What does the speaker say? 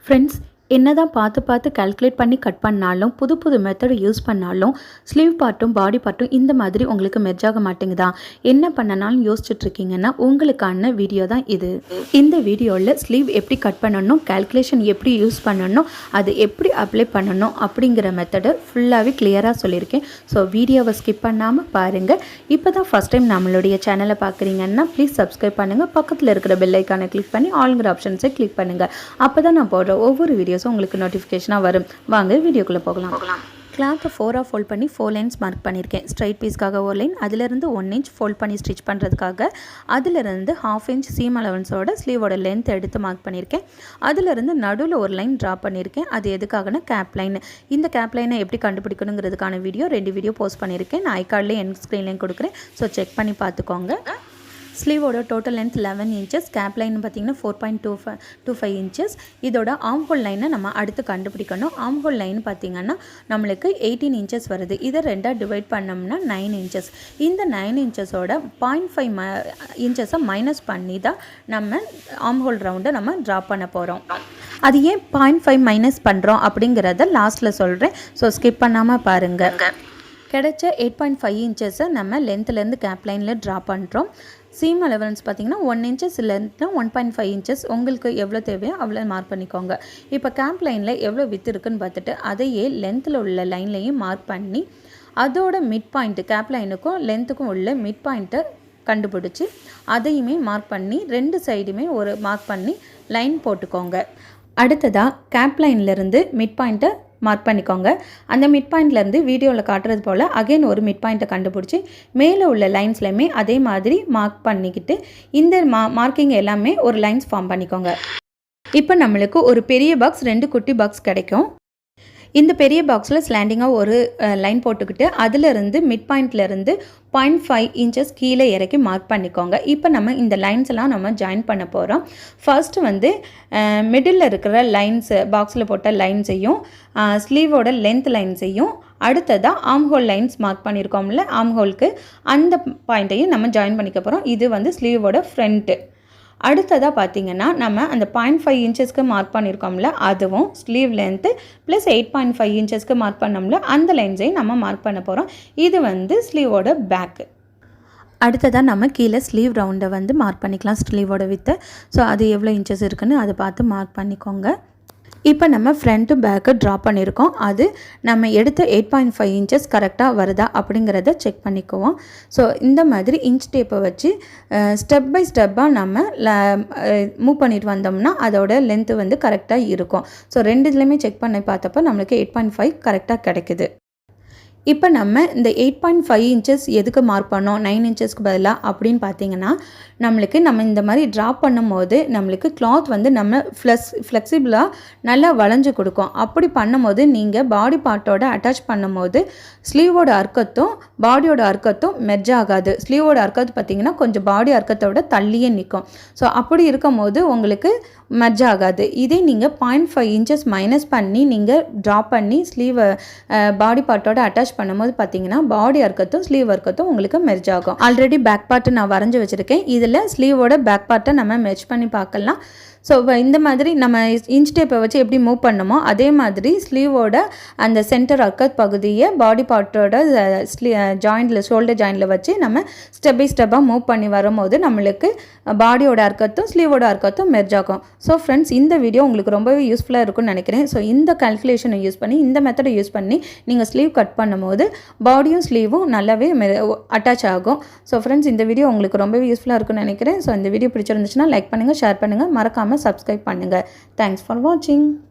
Friends, என்னதான் பார்த்து பார்த்து கால்குலேட் பண்ணி கட் பண்ணாலும் புது புது மெத்தட் யூஸ் பண்ணாலும் ஸ்லீவ் பார்ட்டும் பாடி பார்ட்டும் இந்த மாதிரி உங்களுக்கு மெர்ஜ் ஆக மாட்டேங்குதா? என்ன பண்ணனாலும் யோசிச்சுட்டு இருக்கீங்கன்னா உங்களுக்கான வீடியோ தான் இது. இந்த வீடியோவில் ஸ்லீவ் எப்படி கட் பண்ணணும், கால்குலேஷன் எப்படி யூஸ் பண்ணணும், அது எப்படி அப்ளை பண்ணணும் அப்படிங்கிற மெத்தடை ஃபுல்லாகவே கிளியராக சொல்லியிருக்கேன். ஸோ வீடியோவை ஸ்கிப் பண்ணாமல் பாருங்கள். இப்போ தான் ஃபஸ்ட் டைம் நம்மளுடைய சேனலை பார்க்குறீங்கன்னா ப்ளீஸ் சப்ஸ்கிரைப் பண்ணுங்கள். பக்கத்தில் இருக்கிற பெல் ஐக்கானை கிளிக் பண்ணி ஆல்ங்கிற ஆப்ஷன்ஸை கிளிக் பண்ணுங்கள். அப்போ தான் நான் போடுற ஒவ்வொரு வீடியோஸும் உங்களுக்கு நோட்டிஃபிகேஷனாக வரும். வாங்க வீடியோக்குள்ளே போகலாம். கிளாத்தை 4ஆக ஃபோல்ட் பண்ணி 4 லைன்ஸ் மார்க் பண்ணியிருக்கேன். ஸ்ட்ரைட் பீஸ்க்காக ஒரு லைன், அதிலிருந்து 1 இன்ச் ஃபோல்ட் பண்ணி ஸ்டிச் பண்ணுறதுக்காக அதிலிருந்து 1/2 இன்ச் சீம் அலவன்ஸோட ஸ்லீவோட லென்த் எடுத்து மார்க் பண்ணியிருக்கேன். அதிலிருந்து நடுவில் ஒரு லைன் ட்ரா பண்ணியிருக்கேன். அது எதுக்காகனா கேப் லைன். இந்த கேப் லைனை எப்படி கண்டுபிடிக்கணுங்கிறதுக்கான வீடியோ 2 வீடியோ போஸ்ட் பண்ணியிருக்கேன். நான் ஐகார்ட்லேயும் என் ஸ்க்ரீன்லேயும் கொடுக்குறேன். ஸோ செக் பண்ணி பார்த்துக்கோங்க. ஸ்லீவோட total length 11 inches, cap line பார்த்திங்கன்னா 4.25 இன்ச்சஸ். இதோட ஆர்ம் ஹோல் லைனை நம்ம அடுத்து கண்டுபிடிக்கணும். ஆர்ம் ஹோல் லைன் பார்த்திங்கன்னா நம்மளுக்கு 18 இன்ச்சஸ் வருது. இதை 2ஆக டிவைட் பண்ணோம்னா 9 இன்ச்சஸ். இந்த 9 இன்ச்சஸோட 0.5 இன்ச்சஸை மைனஸ் பண்ணி தான் நம்ம ஆர்ம் ஹோல் ரவுண்டை நம்ம ட்ரா பண்ண போகிறோம். அது ஏன் 0.5 மைனஸ் பண்ணுறோம் அப்படிங்கிறத லாஸ்ட்டில் சொல்கிறேன். ஸோ ஸ்கிப் பண்ணாமல் பாருங்கள். கிடைச்ச 8.5 இன்ச்சஸை நம்ம லென்த்துலேருந்து கேப் லைனில் ட்ரா பண்ணுறோம். சீம் அலவன்ஸ் பார்த்திங்கன்னா 1 இன்ச்சஸ் இல்லைன்னா 1.5 இன்ச்சஸ் உங்களுக்கு எவ்வளோ தேவையோ அவ்வளோ மார்க் பண்ணிக்கோங்க. இப்போ கேப் லைனில் எவ்வளோ வித்து இருக்குன்னு பார்த்துட்டு அதையே லென்த்தில் உள்ள லைன்லையும் மார்க் பண்ணி அதோட மிட் பாயிண்ட்டு கேப் லைனுக்கும் லென்த்துக்கும் உள்ள மிட் பாயிண்ட்டை கண்டுபிடிச்சி அதையுமே மார்க் பண்ணி 2 சைடுமே ஒரு மார்க் பண்ணி லைன் போட்டுக்கோங்க. அடுத்ததாக கேப் லைன்லேருந்து மிட் பாயிண்ட்டை மார்க் பண்ணிக்கோங்க. அந்த மிட் பாயிண்ட்லேருந்து வீடியோவில் காட்டுறது போல் அகைன் ஒரு மிட் பாயிண்ட்டை கண்டுபிடிச்சி மேலே உள்ள லைன்ஸ்லையுமே அதே மாதிரி மார்க் பண்ணிக்கிட்டு இந்த மார்க்கிங் எல்லாமே ஒரு லைன்ஸ் ஃபார்ம் பண்ணிக்கோங்க. இப்போ நம்மளுக்கு ஒரு பெரிய பாக்ஸ் 2 குட்டி பாக்ஸ் கிடைக்கும். இந்த பெரிய பாக்ஸில் ஸ்லாண்டிங்காக ஒரு லைன் போட்டுக்கிட்டு அதிலிருந்து மிட் பாயிண்ட்லேருந்து 0.5 இன்ச்சஸ் கீழே இறக்கி மார்க் பண்ணிக்கோங்க. இப்போ நம்ம இந்த லைன்ஸ் எல்லாம் நம்ம ஜாயின் பண்ண போகிறோம். ஃபர்ஸ்ட்டு வந்து மிடில் இருக்கிற லைன்ஸு பாக்ஸில் போட்ட லைன்ஸையும் ஸ்லீவோட லென்த் லைன்ஸையும் அடுத்ததாக ஆர்ம் ஹோல் லைன்ஸ் மார்க் பண்ணியிருக்கோம்ல ஆர்ம் ஹோலுக்கு அந்த பாயிண்ட்டையும் நம்ம ஜாயின் பண்ணிக்க போகிறோம். இது வந்து ஸ்லீவோட ஃப்ரண்ட்டு. அடுத்ததாக பார்த்திங்கன்னா நம்ம அந்த 0.5 இன்ச்சஸ்க்கு மார்க் பண்ணியிருக்கோம்ல அதுவும் ஸ்லீவ் லென்த்து ப்ளஸ் 8.5 இன்ச்சஸ்க்கு மார்க் பண்ணோம்ல அந்த லைன்ஸையும் நம்ம மார்க் பண்ண போகிறோம். இது வந்து ஸ்லீவோட பேக்கு. அடுத்ததாக நம்ம கீழே ஸ்லீவ் ரவுண்டை வந்து மார்க் பண்ணிக்கலாம் ஸ்லீவோட வித்து. ஸோ அது எவ்வளோ இன்ச்சஸ் இருக்குன்னு அதை பார்த்து மார்க் பண்ணிக்கோங்க. இப்போ நம்ம ஃப்ரண்ட்டு பேக்கு ட்ரா பண்ணியிருக்கோம். அது நம்ம எடுத்த 8.5 இன்ச்சஸ் கரெக்டாக வருதா அப்படிங்கிறத செக் பண்ணிக்குவோம். ஸோ இந்த மாதிரி இன்ச் டேப்பை வச்சு ஸ்டெப் பை ஸ்டெப்பாக நம்ம மூவ் பண்ணிட்டு வந்தோம்னா அதோட லென்த்து வந்து கரெக்டாக இருக்கும். ஸோ 2 இதுலேயுமே செக் பண்ணி பார்த்தப்போ நம்மளுக்கு 8.5 கரெக்டாக கிடைக்குது. இப்போ நம்ம இந்த 8.5 இன்ச்சஸ் எதுக்கு மார்க் பண்ணோம் 9 இன்ச்சஸ்க்கு பதிலாக அப்படின்னு பார்த்தீங்கன்னா நம்ம இந்த மாதிரி ட்ராப் பண்ணும்போது நம்மளுக்கு கிளாத் வந்து நம்ம ஃப்ளெக்சிபிளாக நல்லா வளைஞ்சு கொடுக்கும். அப்படி பண்ணும்போது நீங்கள் பாடி பார்ட்டோட அட்டாச் பண்ணும்போது ஸ்லீவோட அர்க்கத்தும் பாடியோட அர்க்கத்தும் மெர்ஜ் ஆகாது. ஸ்லீவோட அர்க்கத்து பார்த்திங்கன்னா கொஞ்சம் பாடி அர்க்கத்தோட தள்ளியே நிற்கும். ஸோ அப்படி இருக்கும் போது உங்களுக்கு மெர்ஜ் ஆகாது. இதே நீங்கள் 0.5 இன்ச்சஸ் மைனஸ் பண்ணி நீங்கள் ட்ராப் பண்ணி ஸ்லீவை பாடி பார்ட்டோட அட்டாச் பண்ணும்போது பார்த்தீங்கன்னா பாடி அர்க்கத்தும் ஸ்லீவ் அர்க்கத்தும் உங்களுக்கு மெர்ஜ் ஆகும். ஆல்ரெடி பேக் பார்ட்டு நான் வரைஞ்சி வச்சுருக்கேன். இதில் ஸ்லீவோட பேக் பார்ட்டை நம்ம மெர்ஜ் பண்ணி பார்க்கலாம். ஸோ இந்த மாதிரி நம்ம இன்ச் டேப்பை வச்சு எப்படி மூவ் பண்ணமோ அதே மாதிரி ஸ்லீவோட அந்த சென்டர் அர்க்கத் பகுதியை பாடி பார்ட்டோட ஜாயிண்டில் ஷோல்டர் ஜாயிண்டில் வச்சு நம்ம ஸ்டெப் பை ஸ்டெப்பாக மூவ் பண்ணி வரும்போது நம்மளுக்கு பாடியோட அர்க்கத்தும் ஸ்லீவோட அர்க்கத்தும் மெர்ஜ் ஆகும். ஸோ ஃப்ரெண்ட்ஸ், இந்த வீடியோ உங்களுக்கு ரொம்பவே யூஸ்ஃபுல்லாக இருக்கும்னு நினைக்கிறேன். ஸோ இந்த கால்குலேஷனை யூஸ் பண்ணி இந்த மெத்தடை யூஸ் பண்ணி நீங்கள் ஸ்லீவ் கட் பண்ணும்போது பாடியும் ஸ்லீவும் நல்லாவே அட்டாச் ஆகும். ஸோ ஃப்ரெண்ட்ஸ், இந்த வீடியோ உங்களுக்கு ரொம்பவே யூஸ்ஃபுல்லாக இருக்கும்னு நினைக்கிறேன். ஸோ இந்த வீடியோ பிடிச்சிருந்துச்சுன்னா லைக் பண்ணுங்கள், ஷேர் பண்ணுங்கள், மறக்காமல் சப்ஸ்கிரைப் பண்ணுங்கள். தேங்க்ஸ் ஃபார் வாட்சிங்.